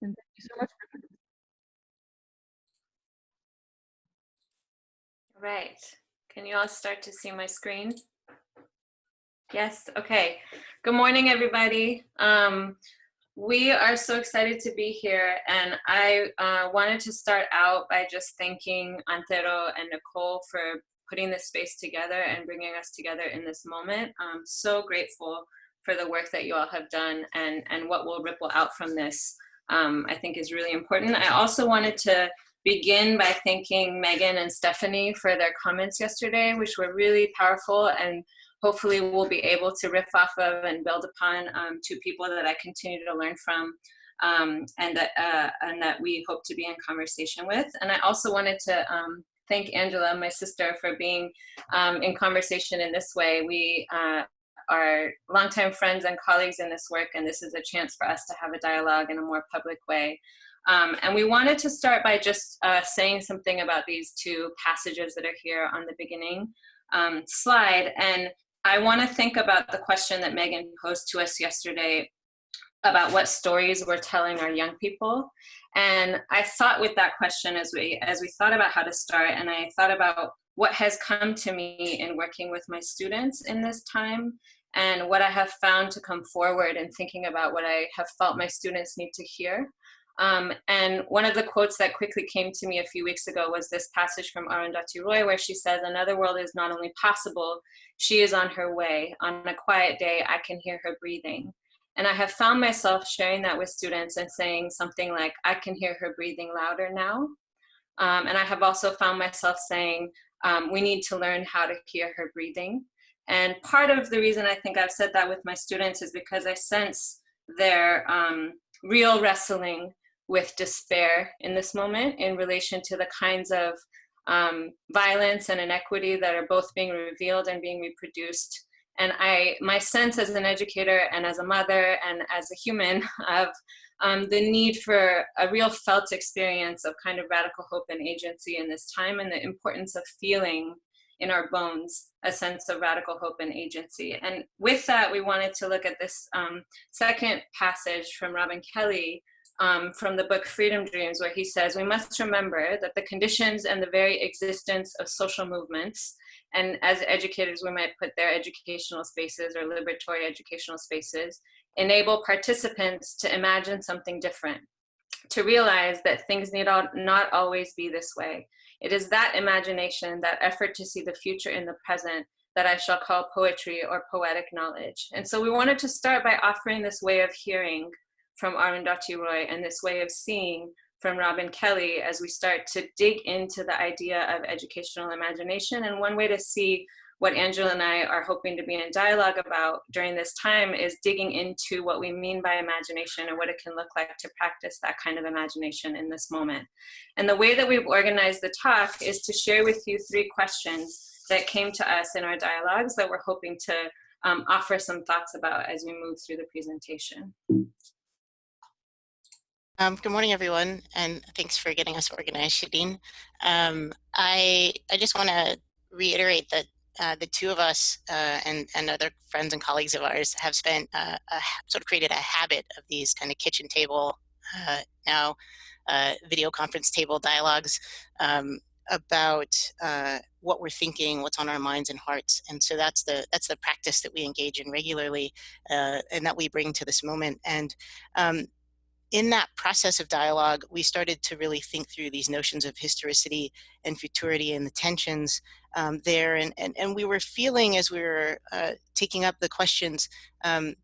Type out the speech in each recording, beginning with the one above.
And thank you so much for Right. Can you all start to see my screen? Yes, okay. Good morning, everybody. We are so excited to be here, and I wanted to start out by just thanking Antero and Nicole for putting this space together and bringing us together in this moment. I'm so grateful for the work that you all have done, and what will ripple out from this, I think is really important. I also wanted to begin by thanking Megan and Stephanie for their comments yesterday, which were really powerful, and hopefully we'll be able to riff off of and build upon, two people that I continue to learn from, and that we hope to be in conversation with. And I also wanted to thank Angela, my sister, for being in conversation in this way. We are longtime friends and colleagues in this work, and this is a chance for us to have a dialogue in a more public way. And we wanted to start by just saying something about these two passages that are here on the beginning slide. And I want to think about the question that Megan posed to us yesterday about what stories we're telling our young people. And I thought with that question as we thought about how to start, and I thought about what has come to me in working with my students in this time, and what I have found to come forward in thinking about what I have felt my students need to hear. And one of the quotes that quickly came to me a few weeks ago was this passage from Arundhati Roy, where she says, "Another world is not only possible, she is on her way. On a quiet day, I can hear her breathing." And I have found myself sharing that with students and saying something like, "I can hear her breathing louder now." And I have also found myself saying, we need to learn how to hear her breathing. And part of the reason I think I've said that with my students is because I sense their real wrestling with despair in this moment in relation to the kinds of violence and inequity that are both being revealed and being reproduced. And my sense as an educator and as a mother and as a human of the need for a real felt experience of kind of radical hope and agency in this time, and the importance of feeling in our bones a sense of radical hope and agency. And with that, we wanted to look at this second passage from Robin Kelley, from the book Freedom Dreams, where he says, "We must remember that the conditions and the very existence of social movements," and as educators, we might put their educational spaces or liberatory educational spaces, "enable participants to imagine something different, to realize that things need not always be this way. It is that imagination, that effort to see the future in the present, that I shall call poetry or poetic knowledge." And so we wanted to start by offering this way of hearing from Arundhati Roy and this way of seeing from Robin Kelley as we start to dig into the idea of educational imagination. And one way to see what Angela and I are hoping to be in dialogue about during this time is digging into what we mean by imagination and what it can look like to practice that kind of imagination in this moment. And the way that we've organized the talk is to share with you 3 questions that came to us in our dialogues that we're hoping to offer some thoughts about as we move through the presentation. Good morning, everyone, and thanks for getting us organized, Shirin. I just want to reiterate that the two of us and other friends and colleagues of ours have sort of created a habit of these kind of kitchen table, now video conference table dialogues about what we're thinking, what's on our minds and hearts. And so that's the practice that we engage in regularly and that we bring to this moment. And in that process of dialogue, we started to really think through these notions of historicity and futurity and the tensions there. And we were feeling, as we were taking up the questions that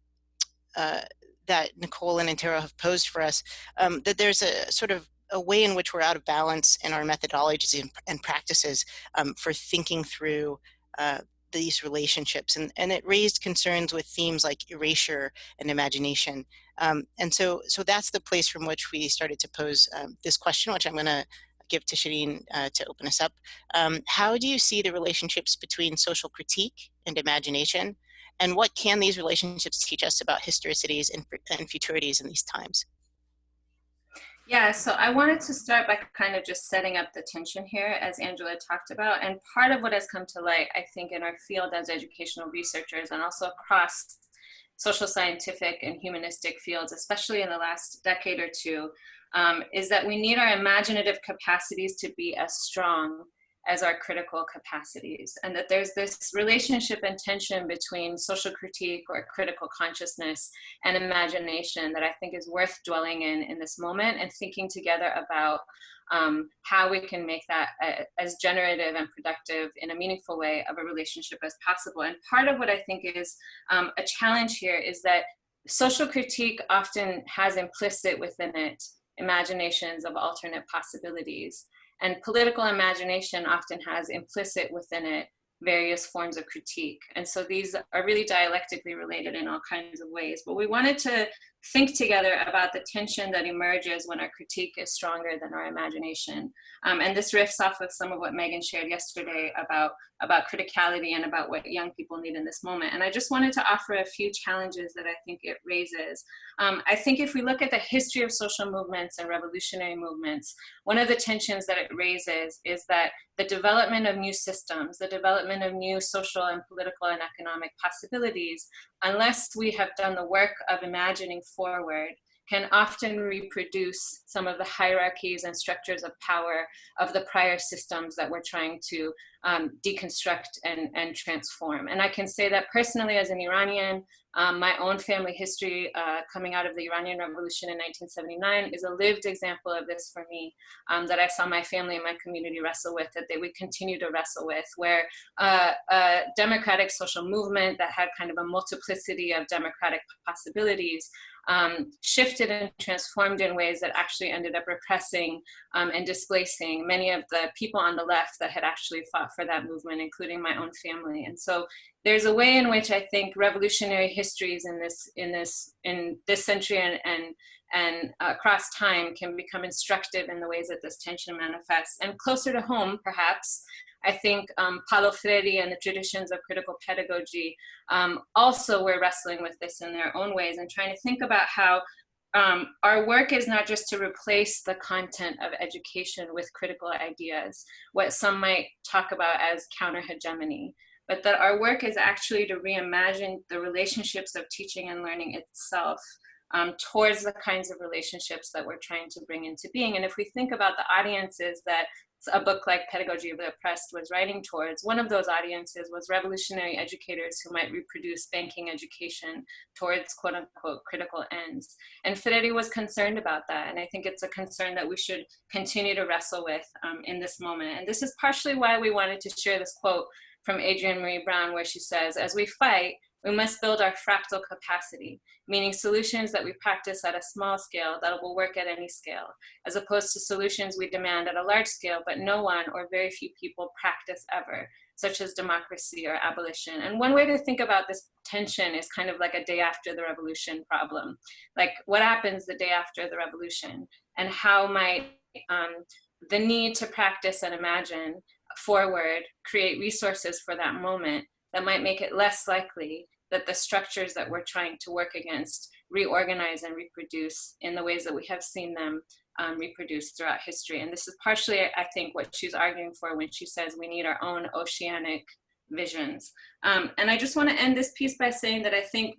Nicole and Antero have posed for us, that there's a sort of a way in which we're out of balance in our methodologies and practices for thinking through these relationships, and it raised concerns with themes like erasure and imagination. And so that's the place from which we started to pose this question, which I'm going to give to Shirin to open us up. How do you see the relationships between social critique and imagination? And what can these relationships teach us about historicities and futurities in these times? Yeah, so I wanted to start by kind of just setting up the tension here, as Angela talked about. And part of what has come to light, I think, in our field as educational researchers and also across social scientific and humanistic fields, especially in the last decade or two, is that we need our imaginative capacities to be as strong as our critical capacities, and that there's this relationship and tension between social critique or critical consciousness and imagination that I think is worth dwelling in this moment and thinking together about how we can make that as generative and productive in a meaningful way of a relationship as possible. And part of what I think is a challenge here is that social critique often has implicit within it imaginations of alternate possibilities. And political imagination often has implicit within it various forms of critique. And so these are really dialectically related in all kinds of ways. But we wanted to think together about the tension that emerges when our critique is stronger than our imagination. And this riffs off of some of what Megan shared yesterday about criticality and about what young people need in this moment. And I just wanted to offer a few challenges that I think it raises. I think if we look at the history of social movements and revolutionary movements, one of the tensions that it raises is that the development of new systems, the development of new social and political and economic possibilities, unless we have done the work of imagining forward, can often reproduce some of the hierarchies and structures of power of the prior systems that we're trying to deconstruct and transform. And I can say that personally as an Iranian, my own family history coming out of the Iranian Revolution in 1979 is a lived example of this for me, that I saw my family and my community wrestle with, that they would continue to wrestle with, where a democratic social movement that had kind of a multiplicity of democratic possibilities shifted and transformed in ways that actually ended up repressing and displacing many of the people on the left that had actually fought for that movement, including my own family. And so there's a way in which I think revolutionary histories in this century and across time can become instructive in the ways that this tension manifests. And closer to home, perhaps, I think Paulo Freire and the traditions of critical pedagogy also were wrestling with this in their own ways and trying to think about how our work is not just to replace the content of education with critical ideas, what some might talk about as counter-hegemony, but that our work is actually to reimagine the relationships of teaching and learning itself towards the kinds of relationships that we're trying to bring into being. And if we think about the audiences that a book like Pedagogy of the Oppressed was writing towards, one of those audiences was revolutionary educators who might reproduce banking education towards quote unquote critical ends. And Freire was concerned about that. And I think it's a concern that we should continue to wrestle with in this moment. And this is partially why we wanted to share this quote from Adrienne Marie Brown, where she says, "As we fight, we must build our fractal capacity, meaning solutions that we practice at a small scale that will work at any scale, as opposed to solutions we demand at a large scale, but no one or very few people practice ever, such as democracy or abolition." And one way to think about this tension is kind of like a day after the revolution problem. Like, what happens the day after the revolution? And how might the need to practice and imagine forward create resources for that moment that might make it less likely that the structures that we're trying to work against reorganize and reproduce in the ways that we have seen them reproduced throughout history. And this is partially, I think, what she's arguing for when she says we need our own oceanic visions. And I just want to end this piece by saying that I think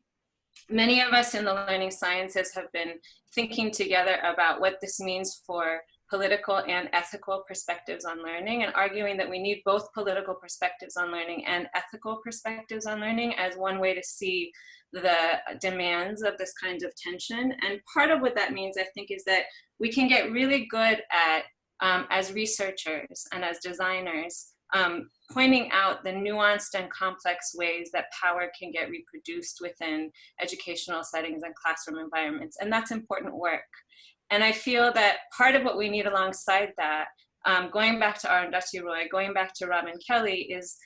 many of us in the learning sciences have been thinking together about what this means for political and ethical perspectives on learning, and arguing that we need both political perspectives on learning and ethical perspectives on learning as one way to see the demands of this kind of tension. And part of what that means, I think, is that we can get really good at, as researchers and as designers, pointing out the nuanced and complex ways that power can get reproduced within educational settings and classroom environments. And that's important work. And I feel that part of what we need alongside that, going back to Arundhati Roy, going back to Robin Kelly, is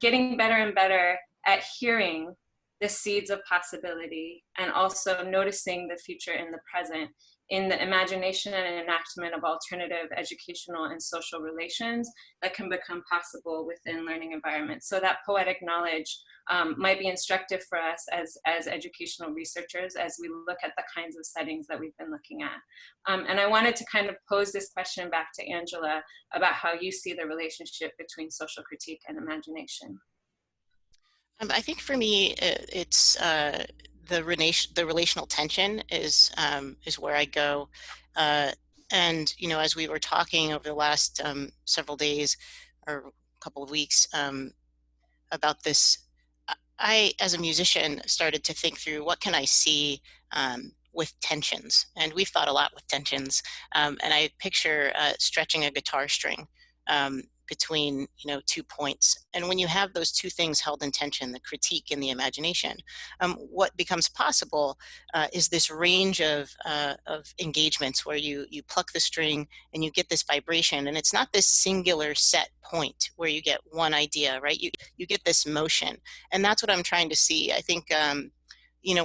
getting better and better at hearing the seeds of possibility and also noticing the future in the present, in the imagination and enactment of alternative educational and social relations that can become possible within learning environments. So that poetic knowledge might be instructive for us as educational researchers as we look at the kinds of settings that we've been looking at. And I wanted to kind of pose this question back to Angela about how you see the relationship between social critique and imagination. I think for me, it's the relational tension is where I go. And as we were talking over the last several days or couple of weeks about this, I, as a musician, started to think through what can I see with tensions, and we've thought a lot with tensions. And I picture stretching a guitar string between 2 points, and when you have those two things held in tension, the critique and the imagination, what becomes possible is this range of engagements where you pluck the string and you get this vibration, and it's not this singular set point where you get one idea, right? You get this motion, and that's what I'm trying to see. I think when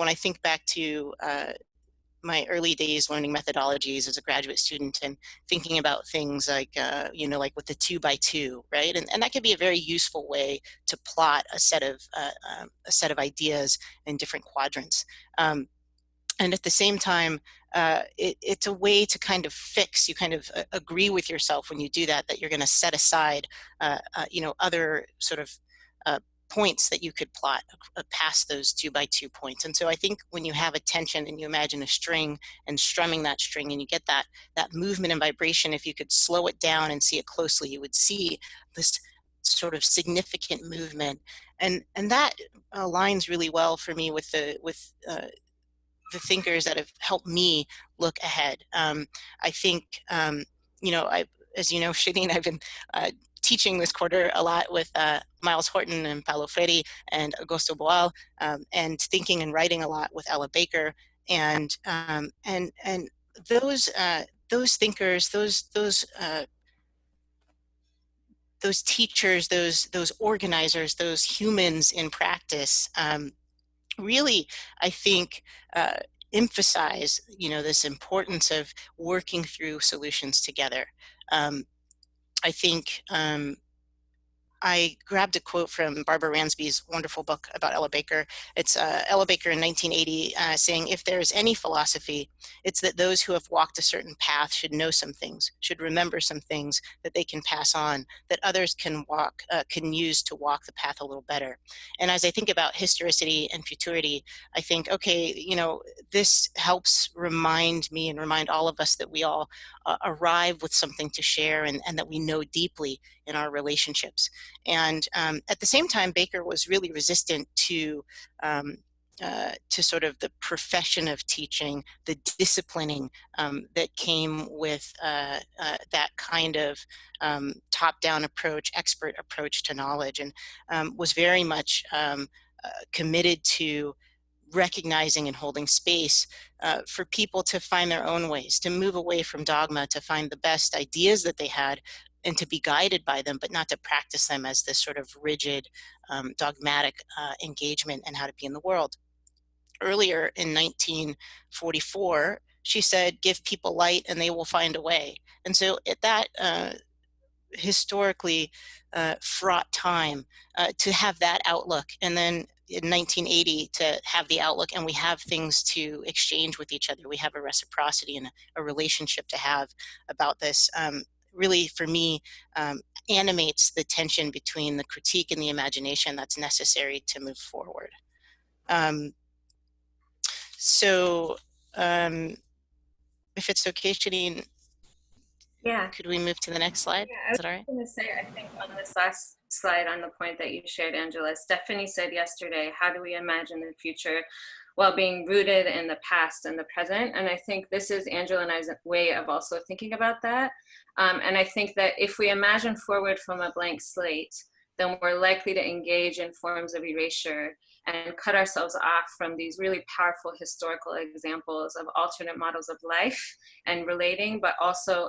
I think back to my early days learning methodologies as a graduate student and thinking about things like like with the 2x2, right? And that could be a very useful way to plot a set of ideas in different quadrants. And at the same time, it's a way to kind of fix, you kind of agree with yourself when you do that, that you're going to set aside, other sort of points that you could plot past those 2x2 points. And so I think when you have a tension and you imagine a string and strumming that string and you get that movement and vibration, if you could slow it down and see it closely, you would see this sort of significant movement. And that aligns really well for me with the thinkers that have helped me look ahead. I think, as you know, Shirin, I've been teaching this quarter a lot with Miles Horton and Paulo Freire and Augusto Boal, and thinking and writing a lot with Ella Baker, and those thinkers, those teachers, those organizers, those humans in practice, really, I think, emphasize, this importance of working through solutions together. I think I grabbed a quote from Barbara Ransby's wonderful book about Ella Baker. It's Ella Baker in 1980 saying, if there is any philosophy, it's that those who have walked a certain path should know some things, should remember some things that they can pass on, that others can use to walk the path a little better. And as I think about historicity and futurity, I think, okay, this helps remind me and remind all of us that we all arrive with something to share, and that we know deeply in our relationships. And at the same time, Baker was really resistant to sort of the profession of teaching, the disciplining that came with that kind of top-down approach, expert approach to knowledge, and was very much committed to recognizing and holding space for people to find their own ways, to move away from dogma, to find the best ideas that they had, and to be guided by them, but not to practice them as this sort of rigid, dogmatic engagement in how to be in the world. Earlier in 1944, she said, give people light and they will find a way. And so at that historically fraught time, to have that outlook, and then in 1980 to have the outlook, and we have things to exchange with each other. We have a reciprocity and a relationship to have about this. Really, for me, animates the tension between the critique and the imagination that's necessary to move forward. So if it's okay, Shirin, yeah, could we move to the next slide? Yeah, Is that all right? I was going to say, I think on this last slide, on the point that you shared, Angela, Stephanie said yesterday, how do we imagine the future while being rooted in the past and the present? And I think this is Angela and I's way of also thinking about that. And I think that if we imagine forward from a blank slate, then we're likely to engage in forms of erasure and cut ourselves off from these really powerful historical examples of alternate models of life and relating, but also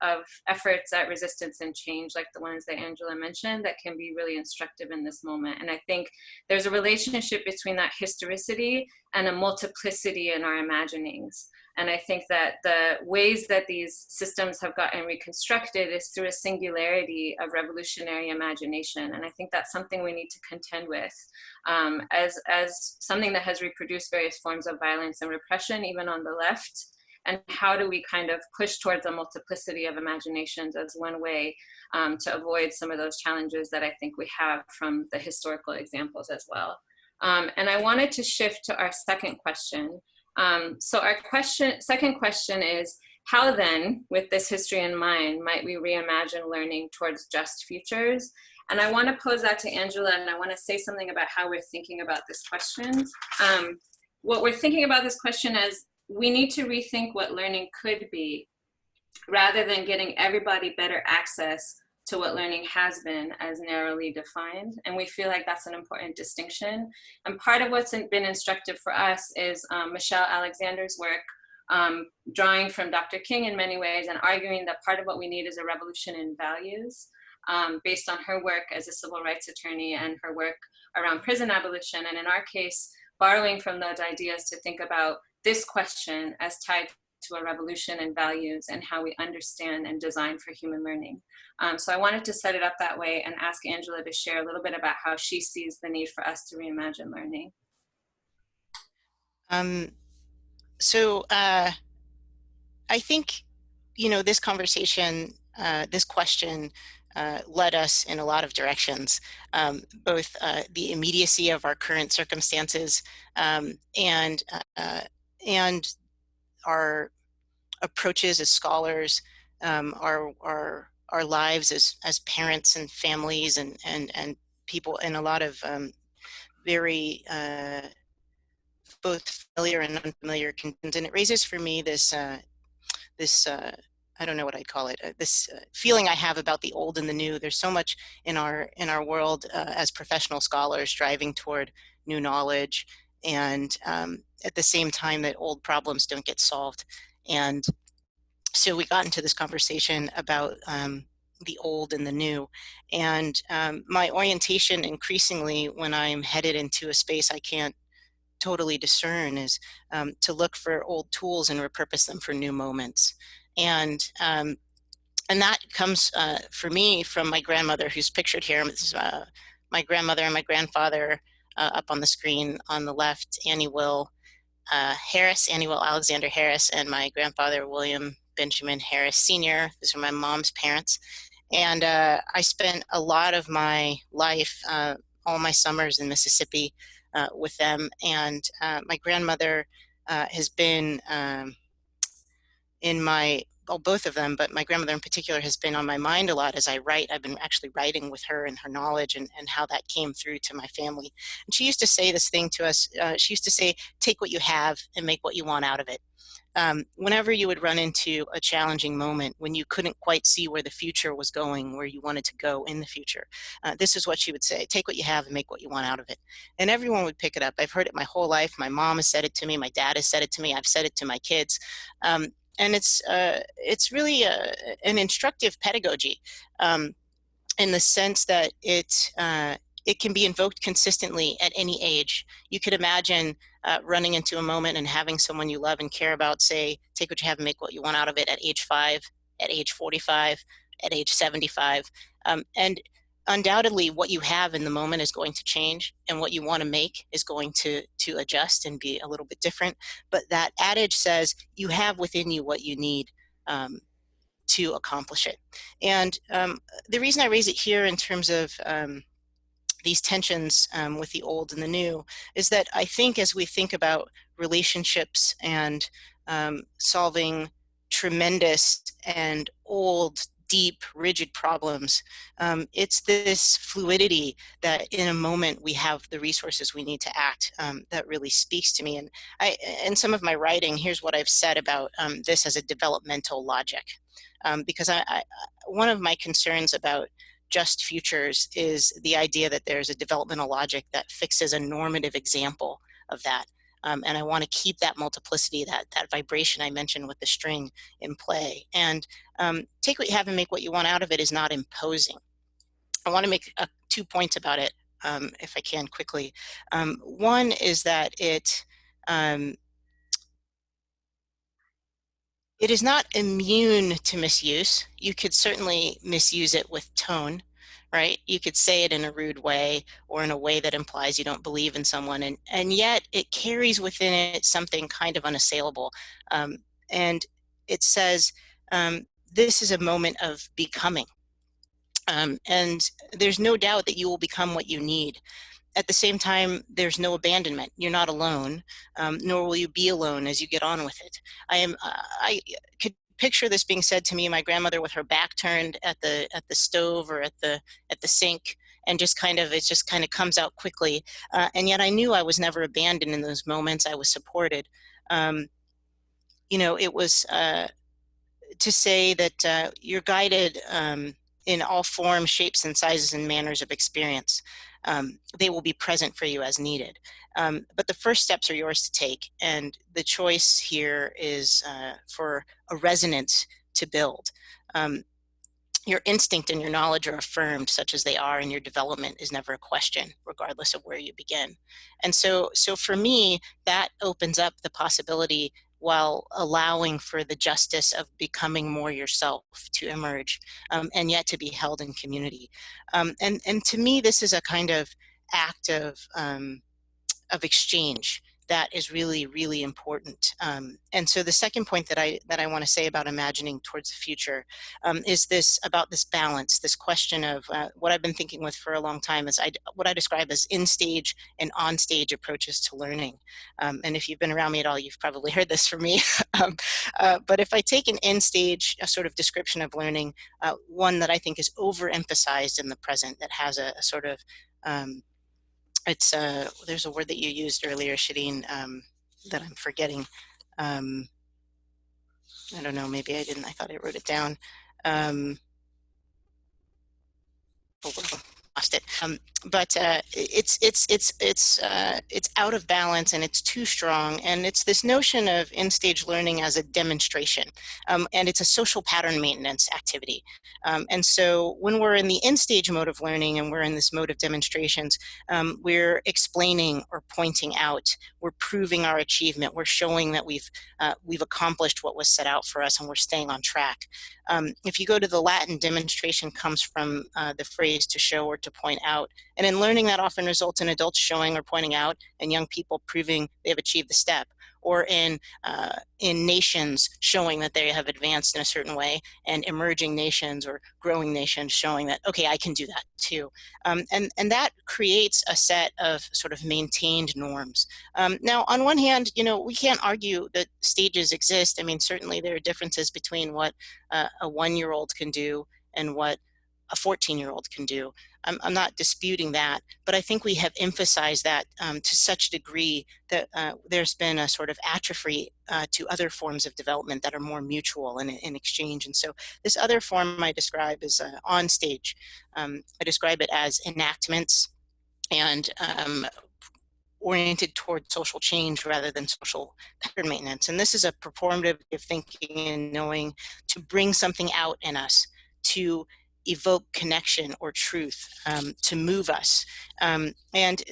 of efforts at resistance and change, like the ones that Angela mentioned, that can be really instructive in this moment. And I think there's a relationship between that historicity and a multiplicity in our imaginings. And I think that the ways that these systems have gotten reconstructed is through a singularity of revolutionary imagination. And I think that's something we need to contend with as something that has reproduced various forms of violence and repression, even on the left. And how do we kind of push towards a multiplicity of imaginations as one way to avoid some of those challenges that I think we have from the historical examples as well. And I wanted to shift to our second question. So our second question is, how then, with this history in mind, might we reimagine learning towards just futures? And I want to pose that to Angela, and I want to say something about how we're thinking about this question. What we're thinking about this question is, we need to rethink what learning could be, rather than getting everybody better access to what learning has been as narrowly defined. And we feel like that's an important distinction. And part of what's been instructive for us is Michelle Alexander's work, drawing from Dr. King in many ways and arguing that part of what we need is a revolution in values, based on her work as a civil rights attorney and her work around prison abolition. And in our case, borrowing from those ideas to think about this question as tied to a revolution in values and how we understand and design for human learning. So I wanted to set it up that way and ask Angela to share a little bit about how she sees the need for us to reimagine learning. I think, this conversation, this question led us in a lot of directions, both the immediacy of our current circumstances and our approaches as scholars, our lives as parents and families and people in a lot of very both familiar and unfamiliar conditions. And it raises for me this I don't know what I'd call it, this feeling I have about the old and the new. There's so much in our world as professional scholars striving toward new knowledge, and at the same time that old problems don't get solved. And so we got into this conversation about the old and the new. And my orientation increasingly when I'm headed into a space I can't totally discern is to look for old tools and repurpose them for new moments. And that comes for me from my grandmother, who's pictured here. My grandmother and my grandfather up on the screen on the left, Annie Will Alexander Harris, and my grandfather, William Benjamin Harris Sr. These are my mom's parents. And I spent a lot of my life, all my summers in Mississippi with them. And my grandmother has been both of them, but my grandmother in particular has been on my mind a lot as I write. I've been actually writing with her and her knowledge and how that came through to my family. And she used to say this thing to us. She used to say, take what you have and make what you want out of it. Whenever you would run into a challenging moment when you couldn't quite see where the future was going, where you wanted to go in the future, this is what she would say: take what you have and make what you want out of it. And everyone would pick it up. I've heard it my whole life. My mom has said it to me. My dad has said it to me. I've said it to my kids. And it's really an instructive pedagogy in the sense that it can be invoked consistently at any age. You could imagine running into a moment and having someone you love and care about say, take what you have and make what you want out of it at age 5, at age 45, at age 75. And undoubtedly what you have in the moment is going to change, and what you want to make is going to adjust and be a little bit different. But that adage says you have within you what you need to accomplish it. And the reason I raise it here in terms of these tensions with the old and the new is that I think as we think about relationships and solving tremendous and old, deep, rigid problems, it's this fluidity that in a moment we have the resources we need to act that really speaks to me. And in some of my writing, here's what I've said about this as a developmental logic. Because one of my concerns about just futures is the idea that there's a developmental logic that fixes a normative example of that. And I want to keep that multiplicity, that vibration I mentioned with the string in play. And take what you have and make what you want out of it is not imposing. I want to make 2 points about it, if I can quickly. One is that it is not immune to misuse. You could certainly misuse it with tone, right? You could say it in a rude way or in a way that implies you don't believe in someone, and yet it carries within it something kind of unassailable. And it says, this is a moment of becoming. And there's no doubt that you will become what you need. At the same time, there's no abandonment. You're not alone, nor will you be alone as you get on with it. I could picture this being said to me, my grandmother with her back turned at the stove or at the sink, and just kind of, it just kind of comes out quickly. And yet I knew I was never abandoned in those moments. I was supported. You know, it was to say that you're guided in all forms, shapes, and sizes and manners of experience. They will be present for you as needed. But the first steps are yours to take, and the choice here is for a resonance to build. Your instinct and your knowledge are affirmed such as they are, and your development is never a question, regardless of where you begin. And so for me, that opens up the possibility while allowing for the justice of becoming more yourself to emerge, and yet to be held in community. And to me, this is a kind of act of exchange that is really, really important. And so the second point that I want to say about imagining towards the future is this, about this balance, this question of what I've been thinking with for a long time is what I describe as in-stage and on-stage approaches to learning. And if you've been around me at all, you've probably heard this from me. But if I take an in-stage, a sort of description of learning, one that I think is overemphasized in the present, that has a sort of it's there's a word that you used earlier, Shirin, that I'm forgetting. I don't know, maybe I didn't. I thought I wrote it down. Oh, well, lost it. But it's out of balance, and it's too strong. And it's this notion of in-stage learning as a demonstration, and it's a social pattern maintenance activity. And so when we're in the in-stage mode of learning and we're in this mode of demonstrations, we're explaining or pointing out, we're proving our achievement, we're showing that we've accomplished what was set out for us, and we're staying on track. If you go to the Latin, demonstration comes from the phrase to show or to point out. And in learning, that often results in adults showing or pointing out, and young people proving they have achieved the step. Or in nations showing that they have advanced in a certain way, and emerging nations or growing nations showing that, okay, I can do that too. And that creates a set of sort of maintained norms. Now, on one hand, you know, we can't argue that stages exist. I mean, certainly there are differences between what a 1-year-old can do and what a 14-year-old can do. I'm not disputing that, but I think we have emphasized that to such a degree that there's been a sort of atrophy to other forms of development that are more mutual and in exchange. And so this other form I describe is on stage. I describe it as enactments and oriented toward social change rather than social pattern maintenance. And this is a performative way of thinking and knowing, to bring something out in us, to evoke connection or truth, to move us. And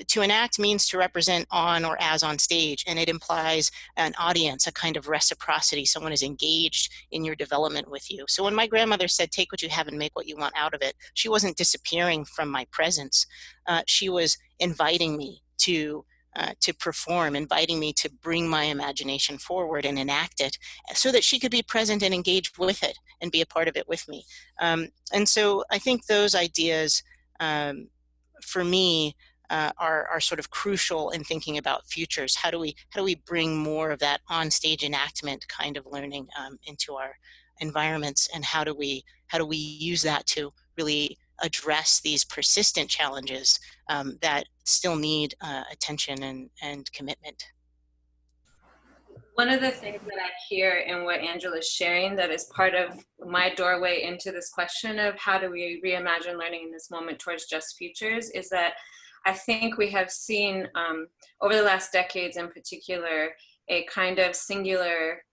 to enact means to represent on or as on stage, and it implies an audience, a kind of reciprocity. Someone is engaged in your development with you. So when my grandmother said, take what you have and make what you want out of it, she wasn't disappearing from my presence. She was inviting me to perform, inviting me to bring my imagination forward and enact it, so that she could be present and engaged with it and be a part of it with me. And so I think those ideas, for me, are sort of crucial in thinking about futures. How do we bring more of that on-stage enactment kind of learning into our environments, and how do we use that to really address these persistent challenges that still need attention and commitment? One of the things that I hear in what Angela's sharing that is part of my doorway into this question of how do we reimagine learning in this moment towards just futures is that I think we have seen over the last decades in particular a kind of singular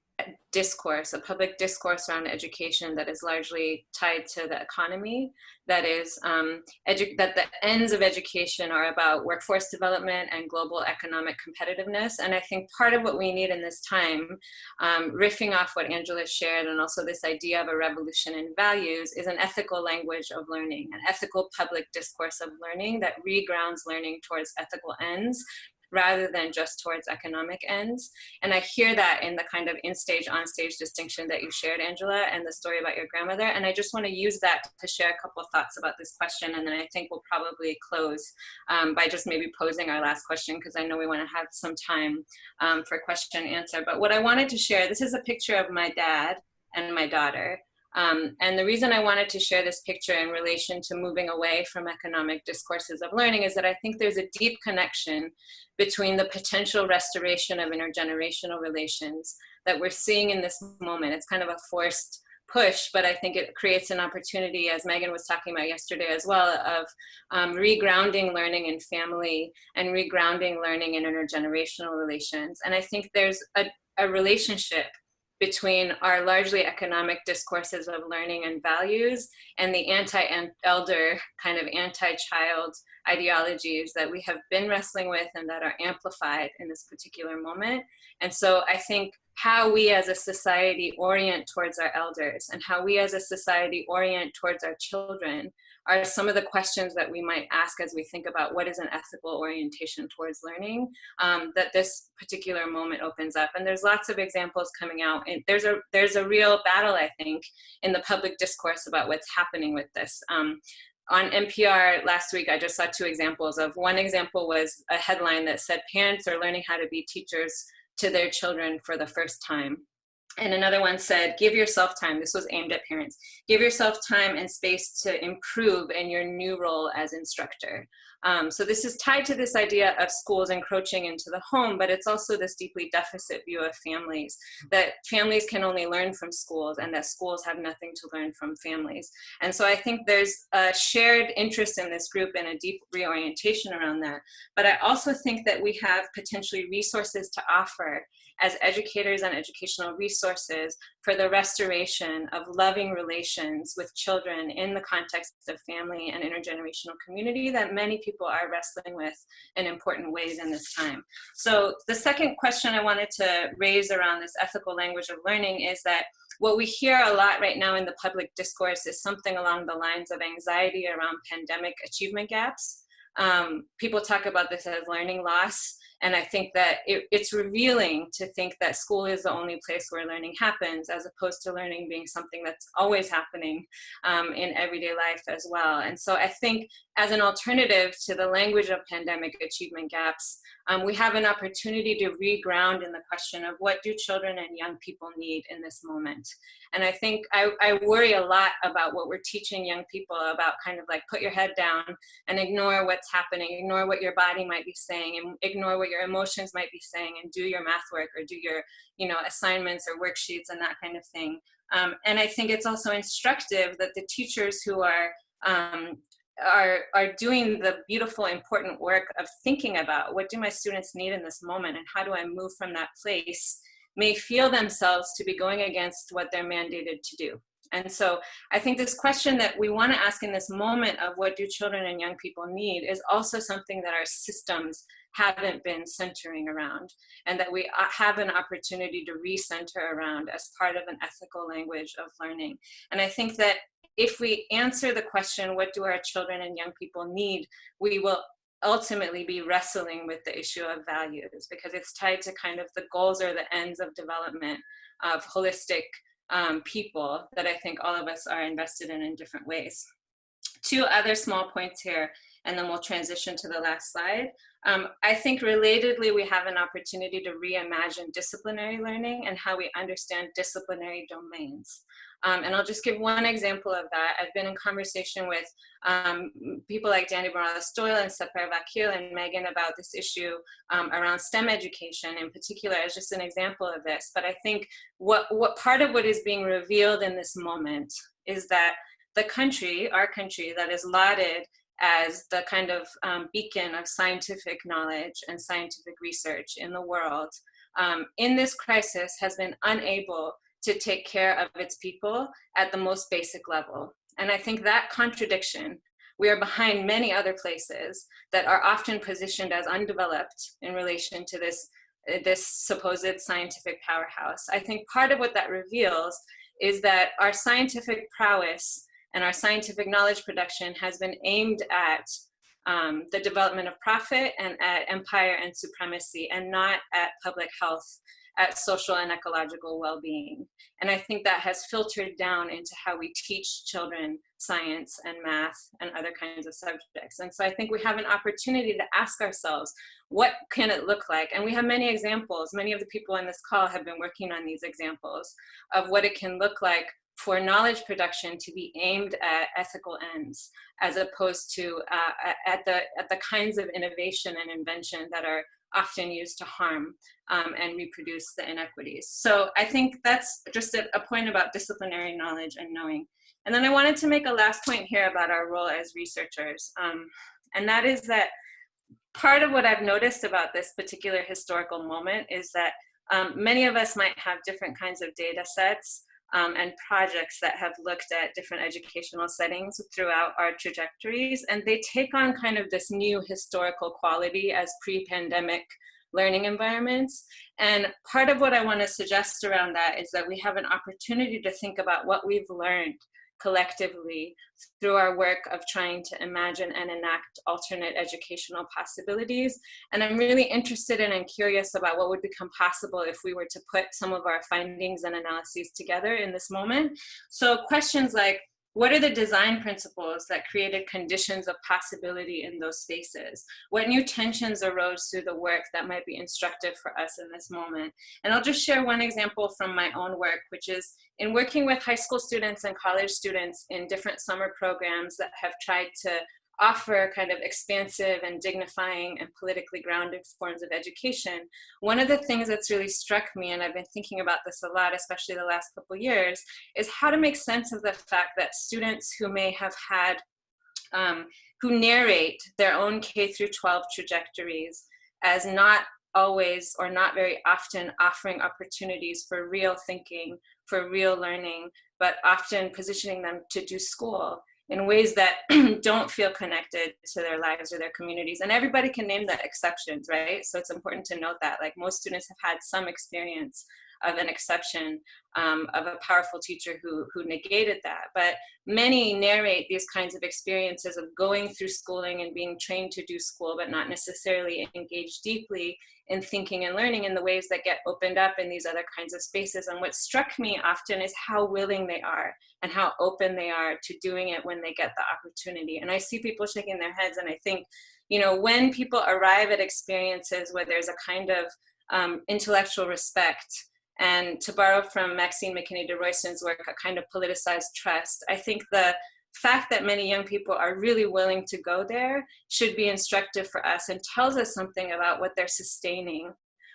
discourse, a public discourse around education that is largely tied to the economy, that is that the ends of education are about workforce development and global economic competitiveness. And I think part of what we need in this time, riffing off what Angela shared, and also this idea of a revolution in values, is an ethical language of learning, an ethical public discourse of learning that regrounds learning towards ethical ends, rather than just towards economic ends. And I hear that in the kind of in-stage, on-stage distinction that you shared, Angela, and the story about your grandmother. And I just want to use that to share a couple of thoughts about this question. And then I think we'll probably close by just maybe posing our last question, because I know we want to have some time for question and answer. But what I wanted to share, this is a picture of my dad and my daughter. And the reason I wanted to share this picture in relation to moving away from economic discourses of learning is that I think there's a deep connection between the potential restoration of intergenerational relations that we're seeing in this moment. It's kind of a forced push, but I think it creates an opportunity, as Megan was talking about yesterday as well, of regrounding learning in family and regrounding learning in intergenerational relations. And I think there's a relationship between our largely economic discourses of learning and values and the anti-elder, kind of anti-child ideologies that we have been wrestling with and that are amplified in this particular moment. And so I think how we as a society orient towards our elders and how we as a society orient towards our children are some of the questions that we might ask as we think about what is an ethical orientation towards learning that this particular moment opens up. And there's lots of examples coming out. And there's a real battle, I think, in the public discourse about what's happening with this. On NPR last week, I just saw two examples of, one example was a headline that said parents are learning how to be teachers to their children for the first time. And another one said, give yourself time. This was aimed at parents. Give yourself time and space to improve in your new role as instructor. So this is tied to this idea of schools encroaching into the home, but it's also this deeply deficit view of families, that families can only learn from schools and that schools have nothing to learn from families. And so I think there's a shared interest in this group and a deep reorientation around that. But I also think that we have potentially resources to offer as educators and educational resources for the restoration of loving relations with children in the context of family and intergenerational community that many people are wrestling with in important ways in this time. So the second question I wanted to raise around this ethical language of learning is that what we hear a lot right now in the public discourse is something along the lines of anxiety around pandemic achievement gaps. People talk about this as learning loss. And I think that it's revealing to think that school is the only place where learning happens, as opposed to learning being something that's always happening in everyday life as well. And so I think as an alternative to the language of pandemic achievement gaps, we have an opportunity to reground in the question of what do children and young people need in this moment. And I think I worry a lot about what we're teaching young people about, kind of like put your head down and ignore what's happening, ignore what your body might be saying, and ignore what your emotions might be saying, and do your math work or do your assignments or worksheets and that kind of thing. And I think it's also instructive that the teachers who are doing the beautiful, important work of thinking about what do my students need in this moment and how do I move from that place, may feel themselves to be going against what they're mandated to do. And so I think this question that we want to ask in this moment of what do children and young people need is also something that our systems haven't been centering around, and that we have an opportunity to recenter around as part of an ethical language of learning. And I think that if we answer the question, what do our children and young people need, we will ultimately be wrestling with the issue of values, because it's tied to kind of the goals or the ends of development of holistic people that I think all of us are invested in different ways. Two other small points here, and then we'll transition to the last slide. I think relatedly, we have an opportunity to reimagine disciplinary learning and how we understand disciplinary domains. And I'll just give one example of that. I've been in conversation with people like Danny Morales-Doyle and Seper Vakil and Megan about this issue around STEM education in particular as just an example of this. But I think what part of what is being revealed in this moment is that the country, our country, that is lauded as the kind of beacon of scientific knowledge and scientific research in the world, in this crisis has been unable to take care of its people at the most basic level. And I think that contradiction, we are behind many other places that are often positioned as undeveloped in relation to this supposed scientific powerhouse. I think part of what that reveals is that our scientific prowess and our scientific knowledge production has been aimed at the development of profit and at empire and supremacy, and not at public health, at social and ecological well-being. And I think that has filtered down into how we teach children science and math and other kinds of subjects. And so I think we have an opportunity to ask ourselves, what can it look like? And we have many examples. Many of the people in this call have been working on these examples of what it can look like for knowledge production to be aimed at ethical ends, as opposed to at the kinds of innovation and invention that are often used to harm and reproduce the inequities. So I think that's just a point about disciplinary knowledge and knowing. And then I wanted to make a last point here about our role as researchers. And that is that part of what I've noticed about this particular historical moment is that many of us might have different kinds of data sets and projects that have looked at different educational settings throughout our trajectories, and they take on kind of this new historical quality as pre-pandemic learning environments. And part of what I want to suggest around that is that we have an opportunity to think about what we've learned collectively through our work of trying to imagine and enact alternate educational possibilities. And I'm really interested in and curious about what would become possible if we were to put some of our findings and analyses together in this moment. So questions like, what are the design principles that created conditions of possibility in those spaces? What new tensions arose through the work that might be instructive for us in this moment? And I'll just share one example from my own work, which is in working with high school students and college students in different summer programs that have tried to offer kind of expansive and dignifying and politically grounded forms of education. One of the things that's really struck me, and I've been thinking about this a lot, especially the last couple of years, is how to make sense of the fact that students who may have had, who narrate their own K through 12 trajectories as not always or not very often offering opportunities for real thinking, for real learning, but often positioning them to do school in ways that don't feel connected to their lives or their communities. And everybody can name the exceptions, right? So it's important to note that, like, most students have had some experience of an exception, of a powerful teacher who negated that. But many narrate these kinds of experiences of going through schooling and being trained to do school, but not necessarily engage deeply in thinking and learning in the ways that get opened up in these other kinds of spaces. And what struck me often is how willing they are and how open they are to doing it when they get the opportunity. And I see people shaking their heads, and I think, you know, when people arrive at experiences where there's a kind of intellectual respect, and to borrow from Maxine McKinney de Royston's work, a kind of politicized trust, I think the fact that many young people are really willing to go there should be instructive for us and tells us something about what they're sustaining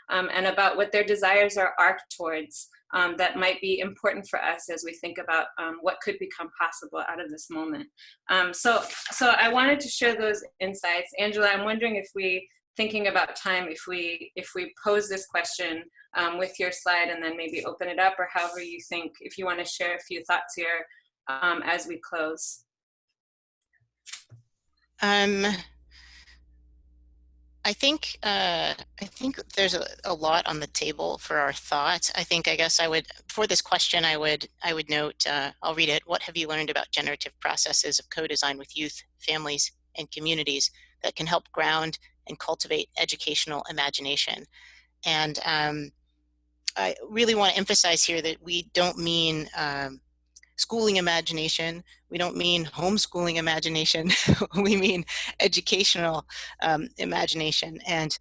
and about what their desires are arced towards that might be important for us as we think about what could become possible out of this moment. So I wanted to share those insights. Angela, I'm wondering if we, thinking about time, if we pose this question with your slide and then maybe open it up, or however you think, if you want to share a few thoughts here as we close. I think there's a lot on the table for our thoughts. I guess I would, for this question, I would note, I'll read it. What have you learned about generative processes of co-design with youth, families, and communities that can help ground and cultivate educational imagination? And I really want to emphasize here that we don't mean schooling imagination. We don't mean homeschooling imagination. We mean educational imagination. And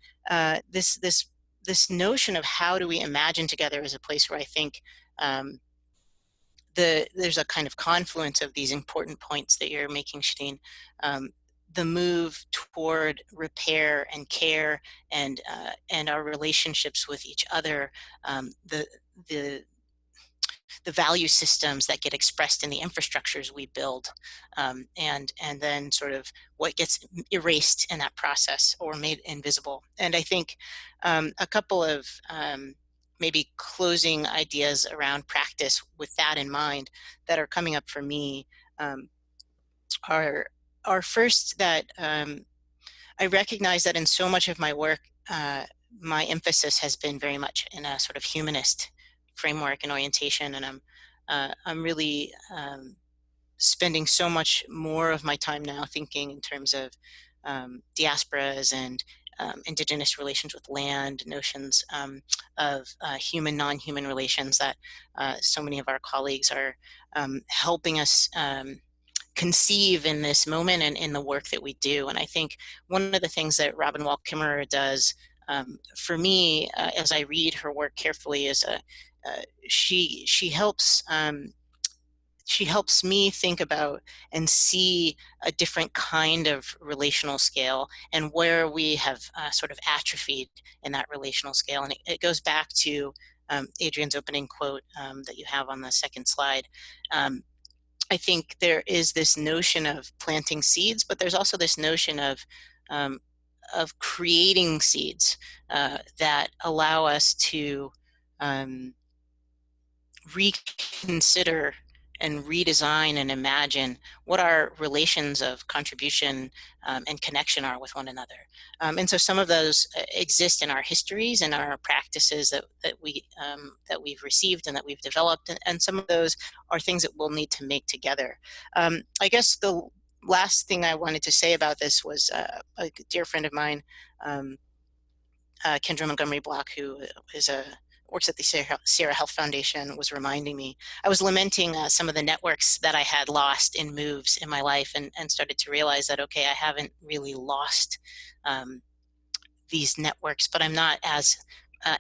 this notion of how do we imagine together is a place where I think there's a kind of confluence of these important points that you're making, Shirin. The move toward repair and care and our relationships with each other, the value systems that get expressed in the infrastructures we build, and then sort of what gets erased in that process or made invisible. And I think a couple of maybe closing ideas around practice with that in mind that are coming up for me are first that I recognize that in so much of my work, my emphasis has been very much in a sort of humanist framework and orientation, and I'm really spending so much more of my time now thinking in terms of diasporas and indigenous relations with land, notions of human, non-human relations that so many of our colleagues are helping us conceive in this moment and in the work that we do. And I think one of the things that Robin Wall Kimmerer does for me, as I read her work carefully, is she helps me think about and see a different kind of relational scale and where we have sort of atrophied in that relational scale. And it goes back to Adrian's opening quote that you have on the second slide. I think there is this notion of planting seeds, but there's also this notion of creating seeds that allow us to reconsider and redesign and imagine what our relations of contribution and connection are with one another. And so some of those exist in our histories and our practices that we've received and that we've developed, and some of those are things that we'll need to make together. I guess the last thing I wanted to say about this was a dear friend of mine, Kendra Montgomery Block, who works at the Sierra Health Foundation, was reminding me. I was lamenting some of the networks that I had lost in moves in my life, and started to realize that, okay, I haven't really lost these networks, but I'm not as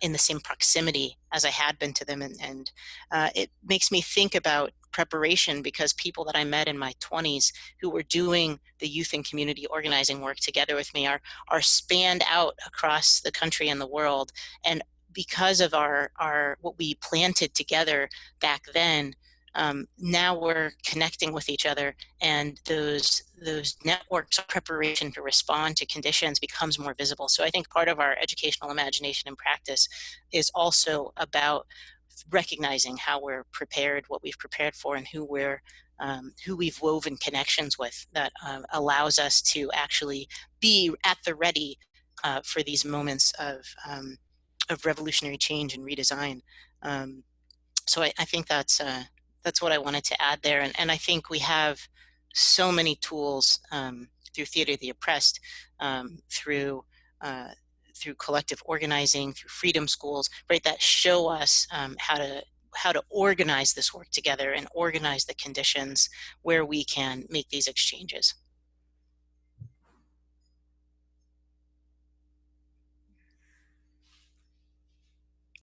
in the same proximity as I had been to them. And it makes me think about preparation, because people that I met in my 20s who were doing the youth and community organizing work together with me are spanned out across the country and the world. And because of our what we planted together back then, now we're connecting with each other, and those networks of preparation to respond to conditions becomes more visible. So I think part of our educational imagination and practice is also about recognizing how we're prepared, what we've prepared for, and who we've woven connections with that allows us to actually be at the ready for these moments of revolutionary change and redesign. So I think that's what I wanted to add there. And I think we have so many tools through Theater of the Oppressed, through collective organizing, through freedom schools, right, that show us how to organize this work together and organize the conditions where we can make these exchanges.